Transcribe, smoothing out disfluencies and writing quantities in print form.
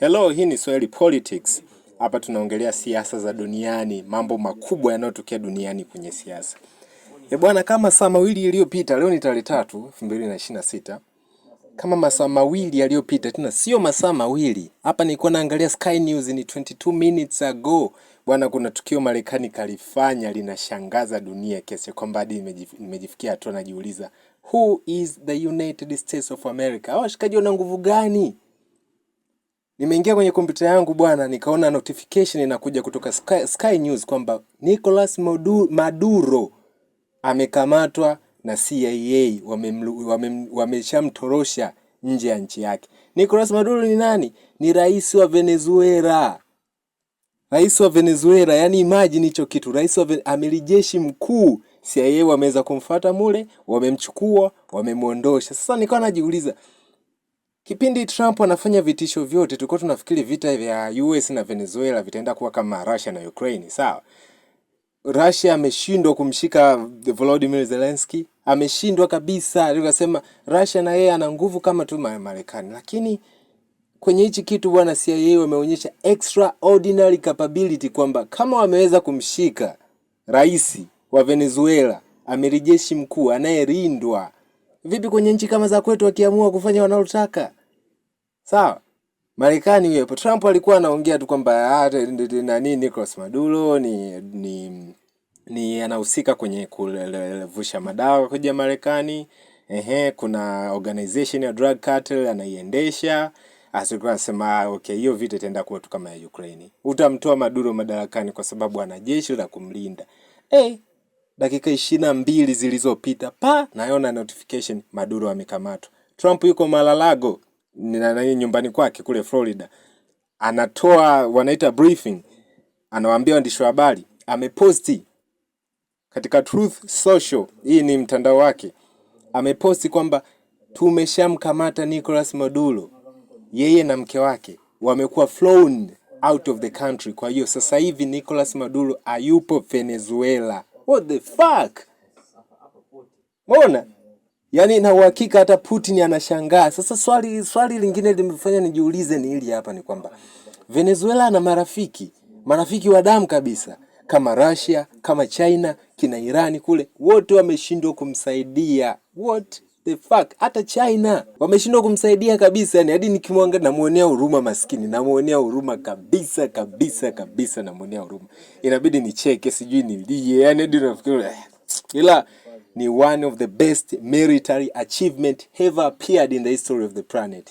Hello, hii ni Swahili Politics. Hapa tunaongelea siasa za duniani, mambo makubwa yanayotokea duniani kwenye siasa. Bwana, kama masaa mawili yaliyopita, leo ni tarehe 3, 2026. Kama masaa mawili yaliyopita, tena sio masaa mawili. Hapa nilikuwa naangalia Sky News ni 22 minutes ago. Bwana, kuna tukio Marekani kalifanya linashangaza dunia kiasi kwamba hadi nimejifikia hatua najiuliza, who is the United States of America? Hao washikaji wana nguvu gani? Nimeingia kwenye kompyuta yangu bwana, nikaona notification inakuja kutoka Sky News kwamba Nicolas Maduro amekamatwa na CIA, wameshamtorosha nje ya nchi yake. Nicolas Maduro ni nani? Ni rais wa Venezuela. Rais wa Venezuela, yani imagine hicho kitu. Rais wa amiri jeshi mkuu, CIA wameweza kumfuata mule, wamemchukua, wamemuondosha. Sasa nikawa najiuliza, kipindi Trump anafanya vitisho vyote, tulikuwa tunafikiri vita vya US na Venezuela vitaenda kuwa kama Russia na Ukraine, sawa? Russia ameshindwa kumshika Volodymyr Zelensky, ameshindwa kabisa. Tukasema Russia na yeye ana nguvu kama tu Marekani. Lakini kwenye hichi kitu bwana, CIA wameonyesha extraordinary capability kwamba kama wameweza kumshika rais wa Venezuela, amiri jeshi mkuu anayerindwa, vipi kwenye nchi kama za kwetu wakiamua kufanya wanalotaka? Sawa? Marekani huyo hapo, Trump alikuwa anaongea tu kwamba nani Nicolas Maduro ni anahusika kwenye kulevusha madawa kuja Marekani. Kuna organization ya drug cartel anaiendesha. Asikuwa anasema okay, hiyo vita itaenda kuwa tu kama ya Ukraine. Utamtoa Maduro madarakani kwa sababu ana jeshi la kumlinda. Dakika 22 zilizopita naona notification Maduro amekamatwa. Trump yuko Mar-a-Lago na nyumbani kwake kule Florida. Anatoa wanaita briefing. Anawaambia waandishi wa habari, ameposti katika Truth Social, hii ni mtandao wake. Ameposti kwamba tumeshamkamata Nicolas Maduro. Yeye na mke wake wamekuwa flown out of the country. Kwa hiyo sasa hivi Nicolas Maduro hayupo Venezuela. What the fuck? Mbona? Yaani na uhakika hata Putin anashangaa. Sasa swali lingine limefanya nijiulize ni hili hapa, ni kwamba Venezuela na marafiki wa damu kabisa, kama Russia, kama China, kina Irani kule, wote wameshindwa kumsaidia. What the fuck? Hata China wameshindwa kumsaidia kabisa. Yani hadi nikimwangalia namuonea huruma maskini, namuonea huruma kabisa namuonea huruma. Inabidi nicheke, sijui nilie. Yani hadi nafikiri ila ni one of the best military achievement ever appeared in the history of the planet.